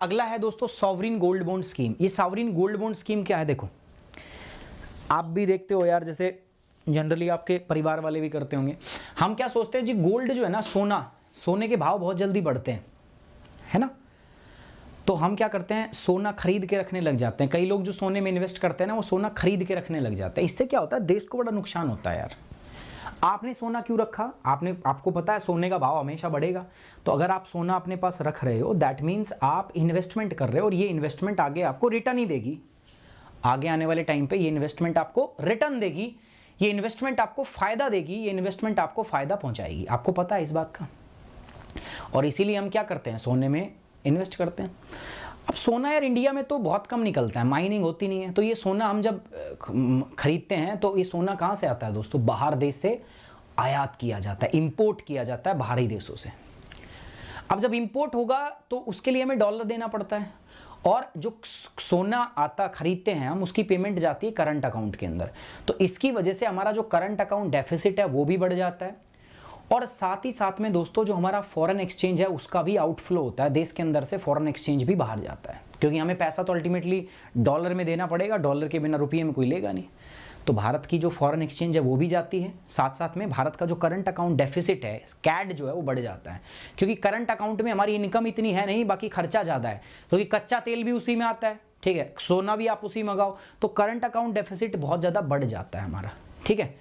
अगला है दोस्तों सॉवरिन गोल्ड बॉन्ड स्कीम। ये सॉवरिन गोल्ड बॉन्ड स्कीम क्या है? देखो, आप भी देखते हो यार, जैसे जनरली आपके परिवार वाले भी करते होंगे। हम क्या सोचते हैं जी, गोल्ड जो है ना, सोने के भाव बहुत जल्दी बढ़ते हैं, है ना। तो हम क्या करते हैं, सोना खरीद के रखने लग जाते हैं। कई लोग जो सोने में इन्वेस्ट करते हैं ना, वो सोना खरीद के रखने लग जाते हैं। इससे क्या होता है, देश को बड़ा नुकसान होता है यार। आपने सोना क्यों रखा? आपको पता है सोने का भाव हमेशा बढ़ेगा। तो अगर आप सोना अपने पास रख रहे हो, दैट मीन्स आप इन्वेस्टमेंट कर रहे हो, और ये इन्वेस्टमेंट आगे आपको रिटर्न ही देगी। आगे आने वाले टाइम पे ये इन्वेस्टमेंट आपको रिटर्न देगी, ये इन्वेस्टमेंट आपको फायदा देगी, ये इन्वेस्टमेंट आपको फायदा पहुंचाएगी। आपको पता है इस बात का, और इसीलिए हम क्या करते हैं, सोने में इन्वेस्ट करते हैं। अब सोना यार इंडिया में तो बहुत कम निकलता है, माइनिंग होती नहीं है। तो ये सोना हम जब खरीदते हैं तो ये सोना कहाँ से आता है दोस्तों? बाहर देश से आयात किया जाता है, इंपोर्ट किया जाता है बाहरी देशों से। अब जब इंपोर्ट होगा तो उसके लिए हमें डॉलर देना पड़ता है, और जो सोना आता खरीदते हैं हम, उसकी पेमेंट जाती है करंट अकाउंट के अंदर। तो इसकी वजह से हमारा जो करंट अकाउंट डेफिसिट है वो भी बढ़ जाता है, और साथ ही साथ में दोस्तों जो हमारा फॉरेन एक्सचेंज है उसका भी आउटफ्लो होता है। देश के अंदर से फॉरेन एक्सचेंज भी बाहर जाता है, क्योंकि हमें पैसा तो अल्टीमेटली डॉलर में देना पड़ेगा, डॉलर के बिना रुपये में कोई लेगा नहीं। तो भारत की जो फॉरेन एक्सचेंज है वो भी जाती है, साथ साथ में भारत का जो करंट अकाउंट डेफिसिट है, कैड जो है वो बढ़ जाता है। क्योंकि करंट अकाउंट में हमारी इनकम इतनी है नहीं, बाकी खर्चा ज़्यादा है, क्योंकि कच्चा तेल भी उसी में आता है, ठीक है, सोना भी आप उसी मंगाओ, तो करंट अकाउंट डेफिसिट बहुत ज़्यादा बढ़ जाता है हमारा, ठीक है।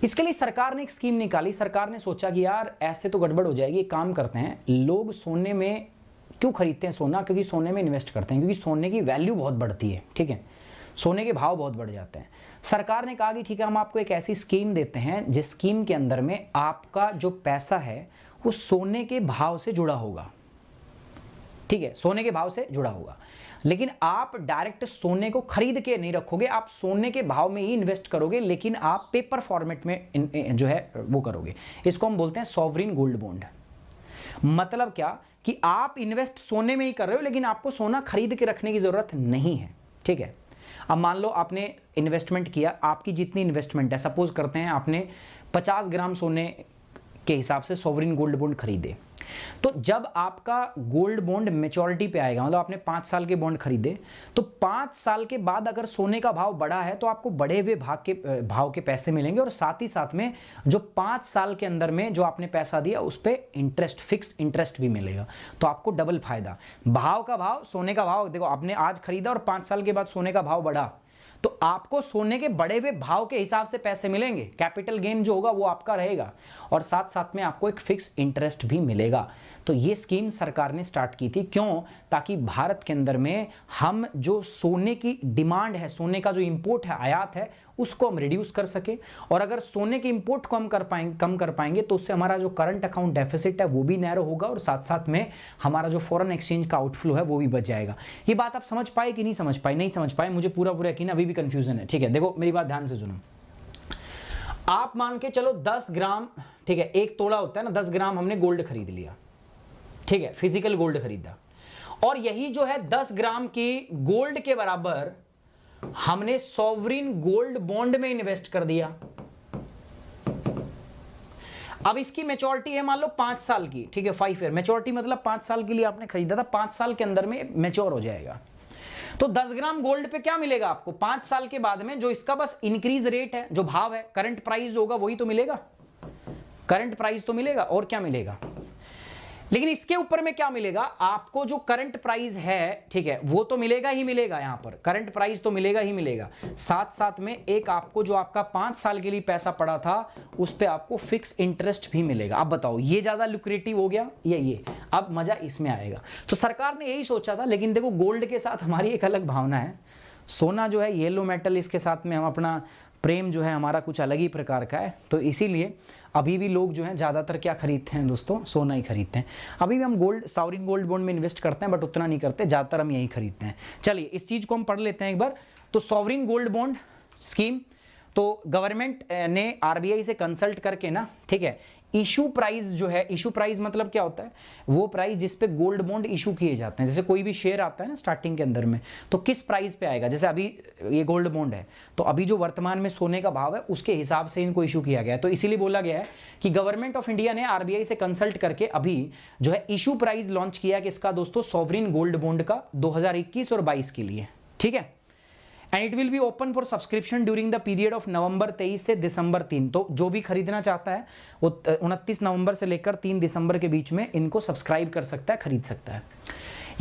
इसके लिए सरकार ने एक स्कीम निकाली। सरकार ने सोचा कि यार ऐसे तो गड़बड़ हो जाएगी, एक काम करते हैं, लोग सोने में क्यों खरीदते हैं सोना? क्योंकि सोने में इन्वेस्ट करते हैं, क्योंकि सोने की वैल्यू बहुत बढ़ती है, ठीक है, सोने के भाव बहुत बढ़ जाते हैं। सरकार ने कहा कि ठीक है, हम आपको एक ऐसी स्कीम देते हैं जिस स्कीम के अंदर में आपका जो पैसा है वो सोने के भाव से जुड़ा होगा, ठीक है, सोने के भाव से जुड़ा होगा। लेकिन आप डायरेक्ट सोने को खरीद के नहीं रखोगे, आप सोने के भाव में ही इन्वेस्ट करोगे, लेकिन आप पेपर फॉर्मेट में जो है वो करोगे। इसको हम बोलते हैं सॉवरिन गोल्ड बॉन्ड। मतलब क्या कि आप इन्वेस्ट सोने में ही कर रहे हो, लेकिन आपको सोना खरीद के रखने की जरूरत नहीं है, ठीक है। अब मान लो आपने इन्वेस्टमेंट किया, आपकी जितनी इन्वेस्टमेंट है, सपोज करते हैं आपने 50 ग्राम सोने के हिसाब से सॉवरिन गोल्ड बॉन्ड खरीदे, तो जब आपका गोल्ड बॉन्ड मेच्योरिटी पे आएगा, मतलब आपने 5 साल के बॉन्ड खरीदे, तो 5 साल के बाद अगर सोने का भाव बढ़ा है तो आपको बढ़े हुए भाव के पैसे मिलेंगे, और साथ ही साथ में जो 5 साल के अंदर में जो आपने पैसा दिया उस पर इंटरेस्ट, फिक्स इंटरेस्ट भी मिलेगा। तो आपको डबल फायदा, भाव का भाव, सोने का भाव। देखो, आपने आज खरीदा और 5 साल के बाद सोने का भाव बढ़ा, तो आपको सोने के बढ़े हुए भाव के हिसाब से पैसे मिलेंगे, कैपिटल गेन जो होगा वो आपका रहेगा, और साथ साथ में आपको एक फिक्स इंटरेस्ट भी मिलेगा। तो ये स्कीम सरकार ने स्टार्ट की थी, क्यों? ताकि भारत के अंदर में हम जो सोने की डिमांड है, सोने का जो इंपोर्ट है, आयात है, उसको हम रिड्यूस कर सके। और अगर सोने के इंपोर्ट को हम कम कर पाएंगे तो उससे हमारा जो करंट अकाउंट डेफिसिट है वो भी नैरो होगा, और साथ साथ में हमारा जो फॉरेन एक्सचेंज का आउटफ्लो है वो भी बच जाएगा। ये बात आप समझ पाए कि नहीं समझ पाए? नहीं समझ पाए, मुझे पूरा यकीन, अभी भी कंफ्यूजन है, ठीक है। देखो मेरी बात ध्यान से सुनो। आप मान के चलो 10 ग्राम, ठीक है, 1 तोला होता है ना, 10 ग्राम हमने गोल्ड खरीद लिया, ठीक है, फिजिकल गोल्ड खरीदा, और यही जो है 10 ग्राम की गोल्ड के बराबर हमने सॉवरिन गोल्ड बॉन्ड में इन्वेस्ट कर दिया। अब इसकी मैच्योरिटी है मान लो 5 साल की, ठीक है, 5 ईयर मैच्योरिटी, मतलब 5 साल के लिए आपने खरीदा था, 5 साल के अंदर में मैच्योर हो जाएगा। तो 10 ग्राम गोल्ड पे क्या मिलेगा आपको 5 साल के बाद में? जो इसका बस इंक्रीज रेट है, जो भाव है, करंट प्राइस होगा वही तो मिलेगा, करंट प्राइस तो मिलेगा, और क्या मिलेगा? लेकिन इसके ऊपर में क्या मिलेगा आपको? जो करंट प्राइस है, ठीक है, वो तो मिलेगा ही मिलेगा, यहां पर करंट प्राइस तो मिलेगा ही मिलेगा, साथ साथ में एक आपको जो आपका 5 साल के लिए पैसा पड़ा था उस पे आपको फिक्स इंटरेस्ट भी मिलेगा। अब बताओ ये ज्यादा लुक्रेटिव हो गया या ये? अब मजा इसमें आएगा। तो सरकार ने यही सोचा था, लेकिन देखो गोल्ड के साथ हमारी एक अलग भावना है। सोना जो है येलो मेटल, इसके साथ में हम अपना प्रेम जो है हमारा कुछ अलग ही प्रकार का है। तो इसीलिए अभी भी लोग जो हैं ज़्यादातर क्या खरीदते हैं दोस्तों? सोना ही खरीदते हैं। अभी भी हम गोल्ड, सॉवरिन गोल्ड बॉन्ड में इन्वेस्ट करते हैं, बट उतना नहीं करते, ज़्यादातर हम यही खरीदते हैं। चलिए इस चीज़ को हम पढ़ लेते हैं एक बार। तो सॉवरिन गोल्ड बॉन्ड स्कीम, तो गवर्नमेंट ने आरबीआई से कंसल्ट करके ना, ठीक है, इशू प्राइस जो है, इशू प्राइस मतलब क्या होता है, वो प्राइस जिस पे गोल्ड बॉन्ड इशू किए जाते हैं। जैसे कोई भी शेयर आता है ना स्टार्टिंग के अंदर में, तो किस प्राइस पे आएगा, जैसे अभी ये गोल्ड बॉन्ड है तो अभी जो वर्तमान में सोने का भाव है उसके हिसाब से इनको इशू किया गया है। तो इसीलिए बोला गया है कि गवर्नमेंट ऑफ इंडिया ने आरबीआई से कंसल्ट करके अभी जो है इशू प्राइस लॉन्च किया किसका दोस्तों, सॉवरिन गोल्ड बॉन्ड का 2021 और 22 के लिए, ठीक है। And it will be open for subscription during the period of November 23 से दिसंबर 3। तो जो भी खरीदना चाहता है वो 29 नवंबर से लेकर 3 दिसंबर के बीच में इनको सब्सक्राइब कर सकता है, खरीद सकता है।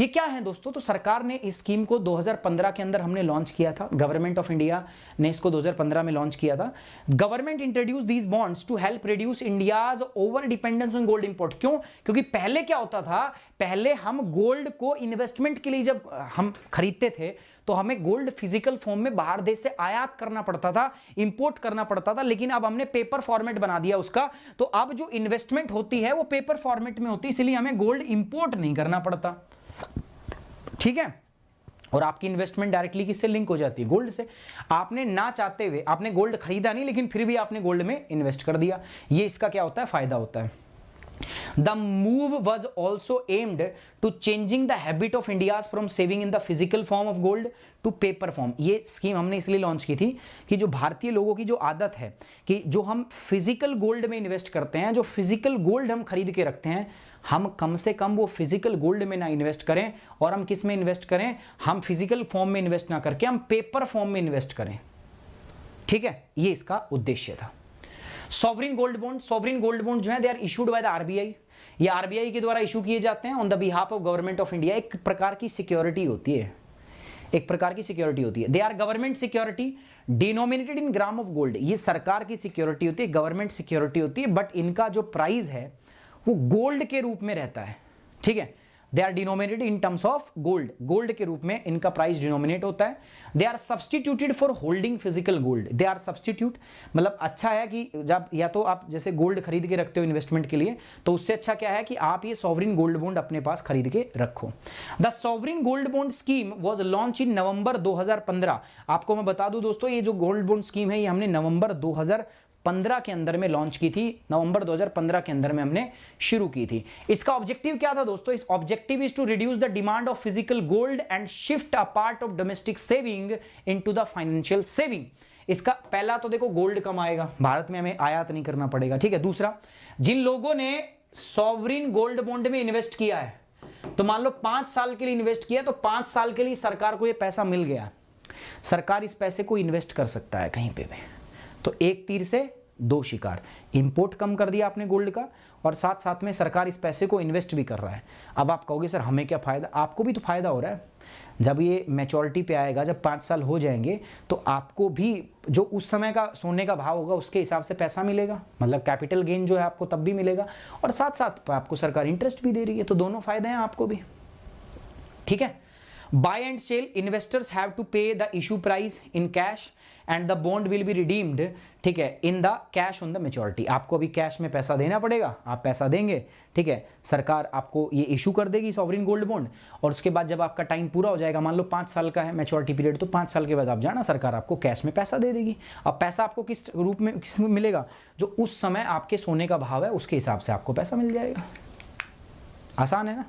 ये क्या है दोस्तों, तो सरकार ने इस स्कीम को 2015 के अंदर हमने लॉन्च किया था, गवर्नमेंट ऑफ इंडिया ने इसको 2015 में लॉन्च किया था। Government introduce these bonds to help reduce India's over dependence on gold import. क्यों? क्योंकि पहले क्या होता था, पहले हम गोल्ड को इन्वेस्टमेंट के लिए जब हम खरीदते थे तो हमें गोल्ड फिजिकल फॉर्म में बाहर देश से आयात करना पड़ता था, इंपोर्ट करना पड़ता था, लेकिन अब हमने पेपर फॉर्मेट बना दिया उसका, तो अब जो इन्वेस्टमेंट होती है वो पेपर फॉर्मेट में होती है, इसलिए हमें गोल्ड इंपोर्ट नहीं करना पड़ता, ठीक है। और आपकी इन्वेस्टमेंट डायरेक्टली किससे लिंक हो जाती है, गोल्ड से। आपने ना चाहते हुए, आपने गोल्ड खरीदा नहीं लेकिन फिर भी आपने गोल्ड में इन्वेस्ट कर दिया, ये इसका क्या होता है, फायदा होता है। The move was also aimed to changing the habit of India's from saving in the physical form of gold to paper form। ये स्कीम हमने इसलिए लॉन्च की थी कि जो भारतीय लोगों की जो आदत है कि जो हम फिजिकल गोल्ड में इन्वेस्ट करते हैं, जो फिजिकल गोल्ड हम खरीद के रखते हैं, हम कम से कम वो फिजिकल गोल्ड में ना इन्वेस्ट करें, और हम किस में इन्वेस्ट करें, हम फिजिकल फॉर्म में इन्वेस्ट ना करके हम पेपर फॉर्म में इन्वेस्ट करें, ठीक है। ये इसका उद्देश्य था। Sovereign gold bond, sovereign gold bond जो है they are issued by the RBI, ये आरबीआई के द्वारा इशू किए जाते हैं on the behalf of government of India. एक प्रकार की सिक्योरिटी होती है, एक प्रकार की सिक्योरिटी होती है। They are government security denominated in gram of gold. ये सरकार की सिक्योरिटी होती है, गवर्नमेंट सिक्योरिटी होती है, बट इनका जो प्राइस है वो गोल्ड के रूप में रहता है, ठीक है। They are denominated in terms of gold, gold के रूप में इनका प्राइस डिनोमिनेट होता है। They are substituted for holding physical gold. They are substitute मतलब अच्छा है कि जब या तो आप जैसे गोल्ड खरीद के रखते हो इन्वेस्टमेंट के लिए, तो उससे अच्छा क्या है कि आप ये सॉवरिन गोल्ड बॉन्ड अपने पास खरीद के रखो। The sovereign gold bond scheme was launch in November 2015। आपको मैं बता दूं दोस्तों, ये जो गोल्ड बॉन्ड स्कीम है ये हमने नवंबर 2015 के अंदर में लॉन्च की थी, नवंबर 2015 के अंदर में हमने शुरू की थी। इसका ऑब्जेक्टिव क्या था दोस्तों, इस objective is to reduce the demand of physical gold and shift a part of domestic saving into the financial saving. इसका पहला तो देखो गोल्ड कम आएगा, भारत में हमें आयात नहीं करना पड़ेगा, ठीक है। दूसरा, जिन लोगों ने सॉवरिन गोल्ड बॉन्ड में इन्वेस्ट किया है, तो मान लो 5 साल के लिए इन्वेस्ट किया, तो 5 साल के लिए सरकार को यह पैसा मिल गया, सरकार इस पैसे को इन्वेस्ट कर सकता है कहीं पे भी। तो एक तीर से दो शिकार, इंपोर्ट कम कर दिया आपने गोल्ड का, और साथ साथ में सरकार इस पैसे को इन्वेस्ट भी कर रहा है। अब आप कहोगे सर हमें क्या फायदा, आपको भी तो फायदा हो रहा है। जब ये मैच्योरिटी पे आएगा, जब 5 साल हो जाएंगे, तो आपको भी जो उस समय का सोने का भाव होगा उसके हिसाब से पैसा मिलेगा, मतलब कैपिटल गेन जो है आपको तब भी मिलेगा, और साथ साथ आपको सरकार इंटरेस्ट भी दे रही है, तो दोनों फायदे हैं आपको भी, ठीक है। Buy and sell, investors have to pay the issue price in cash and the bond will be redeemed, ठीक है, in the cash on the maturity. आपको अभी कैश में पैसा देना पड़ेगा, आप पैसा देंगे, ठीक है, सरकार आपको ये इशू कर देगी सॉवरिन गोल्ड बॉन्ड, और उसके बाद जब आपका टाइम पूरा हो जाएगा, मान लो 5 साल का है मैच्योरिटी पीरियड, तो 5 साल के बाद आप जाना, सरकार आपको कैश में पैसा दे देगी। अब पैसा आपको किस रूप में, किस में मिलेगा, जो उस समय आपके सोने का भाव है उसके हिसाब से आपको पैसा मिल जाएगा। आसान है ना।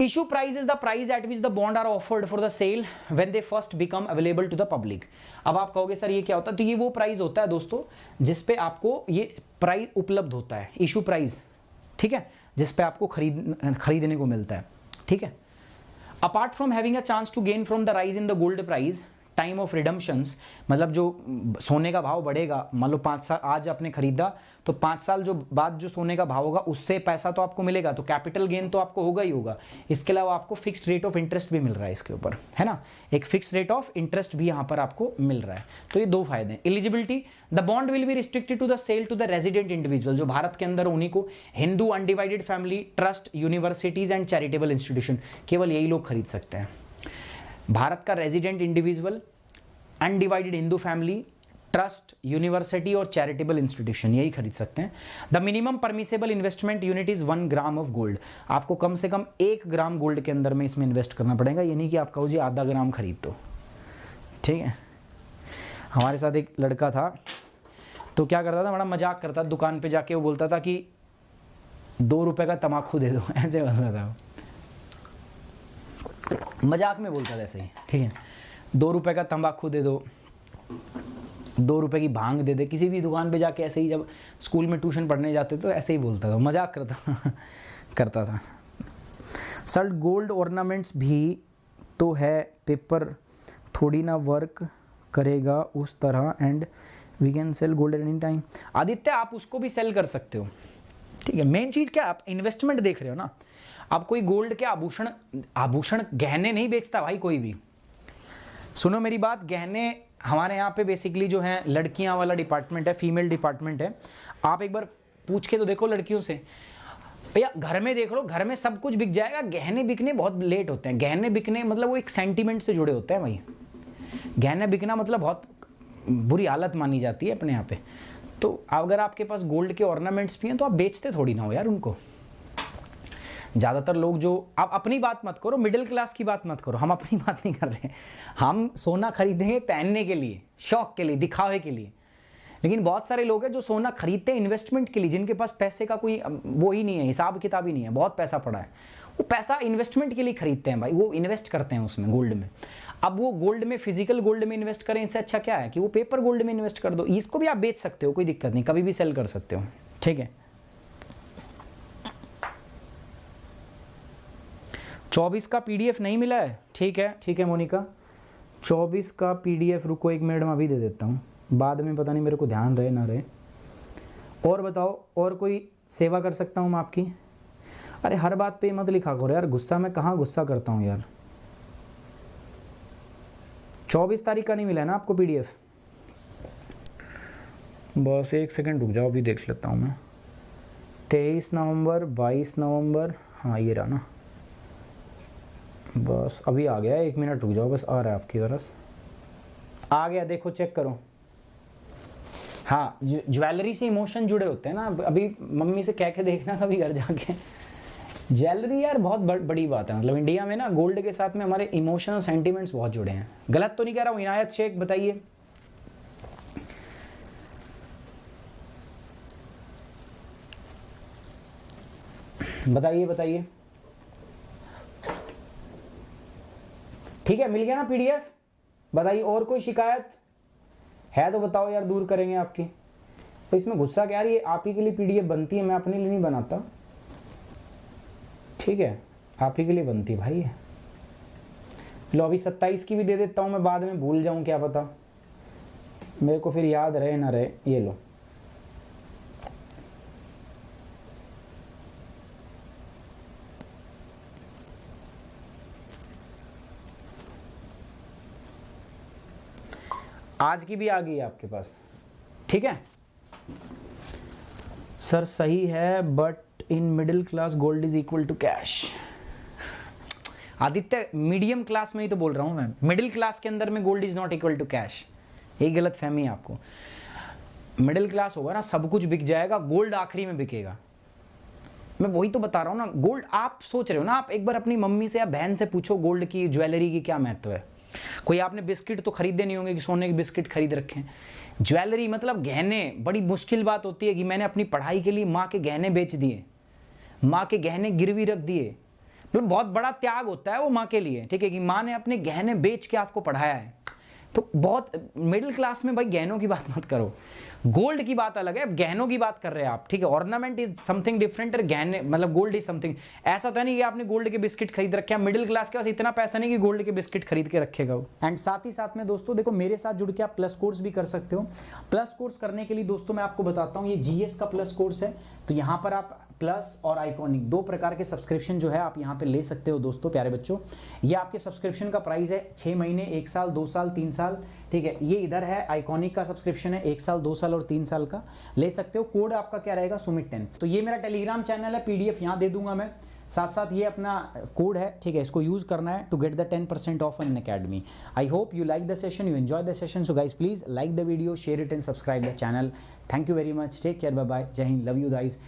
Issue price is the price at which the bond are offered for the sale when they first become available to the public। अब आप कहोगे सर ये क्या होता है, तो ये वो प्राइस होता है दोस्तों जिस पे आपको ये प्राइस उपलब्ध होता है, इशू प्राइस, ठीक है, जिस पे आपको खरीदने को मिलता है, ठीक है। Apart from having a chance to gain from the rise in the gold price, time of redemptions, मतलब जो सोने का भाव बढ़ेगा, मान लो 5 साल आज आपने खरीदा, तो 5 साल जो बाद जो सोने का भाव होगा उससे पैसा तो आपको मिलेगा, तो कैपिटल गेन तो आपको होगा ही होगा। इसके अलावा आपको फिक्स्ड रेट ऑफ इंटरेस्ट भी मिल रहा है इसके ऊपर, है ना, एक फिक्स रेट ऑफ इंटरेस्ट भी यहाँ पर आपको मिल रहा है। तो ये 2 फायदे हैं। Eligibility, the bond will be restricted to the sale to the resident individual, जो भारत के अंदर उन्हीं को, Hindu undivided family, trust, universities and charitable institution, केवल यही लोग खरीद सकते हैं। भारत का resident individual, undivided Hindu family, trust, university और चैरिटेबल इंस्टीट्यूशन, यही खरीद सकते हैं। The minimum permissible investment unit is 1 gram of gold. आपको कम से कम 1 ग्राम गोल्ड के अंदर में इसमें इन्वेस्ट करना पड़ेगा, ये नहीं कि आप कहो जी आधा ग्राम खरीद दो, ठीक है। हमारे साथ एक लड़का था, तो क्या करता था, बड़ा मजाक करता, दुकान पे जाके वो बोलता था कि 2 रुपए का तम्बाकू दे दो, ऐसे बोलता था वो, मजाक में बोलता था ऐसे ही, ठीक है, 2 रुपए का तम्बाकू दे दो, 2 रुपए की भांग दे दे, किसी भी दुकान पे जाके ऐसे ही, जब स्कूल में ट्यूशन पढ़ने जाते तो ऐसे ही बोलता था, मजाक करता था। सर गोल्ड ऑर्नामेंट्स भी तो है, पेपर थोड़ी ना वर्क करेगा उस तरह, and we can sell gold at any time. Aditya आप उसको भी सेल कर सकते हो, ठीक है। मेन चीज़ क्या, आप इन्वेस्टमेंट देख रहे हो ना, आप कोई गोल्ड के आभूषण गहने नहीं बेचता भाई कोई भी। सुनो मेरी बात, गहने हमारे यहाँ पे बेसिकली जो है लड़कियां वाला डिपार्टमेंट है, फीमेल डिपार्टमेंट है। आप एक बार पूछ के तो देखो लड़कियों से, भैया घर में देख लो, घर में सब कुछ बिक जाएगा, गहने बिकने बहुत लेट होते हैं। गहने बिकने मतलब वो एक सेंटीमेंट से जुड़े होते हैं भाई, गहने बिकना मतलब बहुत बुरी हालत मानी जाती है अपने यहाँ पे। तो अगर आपके पास गोल्ड के ऑर्नामेंट्स भी हैं तो आप बेचते थोड़ी ना हो यार उनको। ज़्यादातर लोग जो, आप अपनी बात मत करो, मिडिल क्लास की बात मत करो, हम अपनी बात नहीं कर रहे हैं। हम सोना खरीदेंगे पहनने के लिए, शौक के लिए, दिखावे के लिए। लेकिन बहुत सारे लोग हैं जो सोना खरीदते हैं इन्वेस्टमेंट के लिए, जिनके पास पैसे का कोई वो ही नहीं है, हिसाब किताब ही नहीं है, बहुत पैसा पड़ा है, वो पैसा इन्वेस्टमेंट के लिए खरीदते हैं भाई, वो इन्वेस्ट करते हैं उसमें, गोल्ड में। अब वो गोल्ड में, फिजिकल गोल्ड में इन्वेस्ट करें, इससे अच्छा क्या है कि वो पेपर गोल्ड में इन्वेस्ट कर दो। इसको भी आप बेच सकते हो, कोई दिक्कत नहीं, कभी भी सेल कर सकते हो, ठीक है। 24 का PDF नहीं मिला है, ठीक है मोनिका, 24 का PDF रुको 1 मिनट में अभी दे देता हूँ, बाद में पता नहीं मेरे को ध्यान रहे ना रहे। और बताओ, और कोई सेवा कर सकता हूँ मैं आपकी? अरे हर बात पे मत लिखा करो यार, गुस्सा मैं कहाँ गुस्सा करता हूँ यार। 24 तारीख का नहीं मिला है ना आपको PDF? बस 1 सेकंड रुक जाओ, अभी देख लेता हूँ मैं। 23 नवंबर, 22 नवंबर, हाँ ये रहा ना, बस अभी आ गया, 1 मिनट रुक जाओ, बस आ रहा है आपकी तरफ, आ गया, देखो चेक करो। हाँ, ज्वेलरी से इमोशन जुड़े होते हैं ना, अभी मम्मी से कह के देखना कभी घर जाके। ज्वेलरी यार बहुत बड़ी बात है, मतलब इंडिया में ना गोल्ड के साथ में हमारे इमोशनल सेंटिमेंट्स बहुत जुड़े हैं। गलत तो नहीं कह रहा हूँ? इनायत शेख बताइए। बताइए ठीक है, मिल गया ना PDF? बताइए, और कोई शिकायत है तो बताओ यार, दूर करेंगे आपकी। तो इसमें गुस्सा क्या, ये आप ही के लिए PDF बनती है, मैं अपने लिए नहीं बनाता, ठीक है, आप ही के लिए बनती भाई है। लो अभी 27 की भी दे देता हूँ मैं, बाद में भूल जाऊँ, क्या पता मेरे को फिर याद रहे ना रहे। ये लो, आज की भी आ गई आपके पास, ठीक है। सर सही है, but in middle class gold is equal to cash. Aditya medium class में ही तो बोल रहा हूं मैं, मिडिल क्लास के अंदर में gold is not equal to cash, यही गलत फहमी है आपको। मिडिल क्लास होगा ना, सब कुछ बिक जाएगा, गोल्ड आखिरी में बिकेगा। मैं वही तो बता रहा हूं ना, गोल्ड आप सोच रहे हो ना, आप एक बार अपनी मम्मी से या बहन से पूछो गोल्ड की, ज्वेलरी की क्या महत्व है। कोई आपने बिस्किट तो खरीदे नहीं होंगे कि सोने के बिस्किट खरीद रखे हैं। ज्वेलरी मतलब गहने, बड़ी मुश्किल बात होती है कि मैंने अपनी पढ़ाई के लिए माँ के गहने बेच दिए, माँ के गहने गिरवी रख दिए, मतलब बहुत बड़ा त्याग होता है वो माँ के लिए, ठीक है, कि माँ ने अपने गहने बेच के आपको पढ़ाया है। तो बहुत मिडिल क्लास में भाई गहनों की बात मत करो, गोल्ड की बात अलग है, गहनों की बात कर रहे हैं आप, ठीक है। ऑर्नामेंट इज समथिंग डिफरेंट, और गहने मतलब गोल्ड इज समथिंग। ऐसा तो है नहीं कि आपने गोल्ड के बिस्किट खरीद रखे हैं, मिडिल क्लास के पास इतना पैसा नहीं कि गोल्ड के बिस्किट खरीद के रखेगा वो। एंड साथ ही साथ में दोस्तों देखो, मेरे साथ जुड़ के आप प्लस कोर्स भी कर सकते हो। प्लस कोर्स करने के लिए दोस्तों मैं आपको बताता हूँ, ये GS का प्लस कोर्स है। तो यहाँ पर आप प्लस और आइकॉनिक 2 प्रकार के सब्सक्रिप्शन जो है आप यहाँ पे ले सकते हो दोस्तों, प्यारे बच्चों। ये आपके सब्सक्रिप्शन का प्राइस है 6 महीने, 1 साल, 2 साल, 3 साल, ठीक है। ये इधर है आइकॉनिक का सब्सक्रिप्शन है, 1 साल, 2 साल और 3 साल का ले सकते हो। कोड आपका क्या रहेगा, सुमित 10। तो ये मेरा टेलीग्राम चैनल है, PDF यहाँ दे दूंगा मैं, साथ साथ ये अपना कोड है, ठीक है, इसको यूज करना है to get the 10% of Unacademy. I hope you like the session, you enjoy the session. So guys please like the video, share it and subscribe the channel. Thank you very much, take care, bye bye, Jai Hind, love you guys.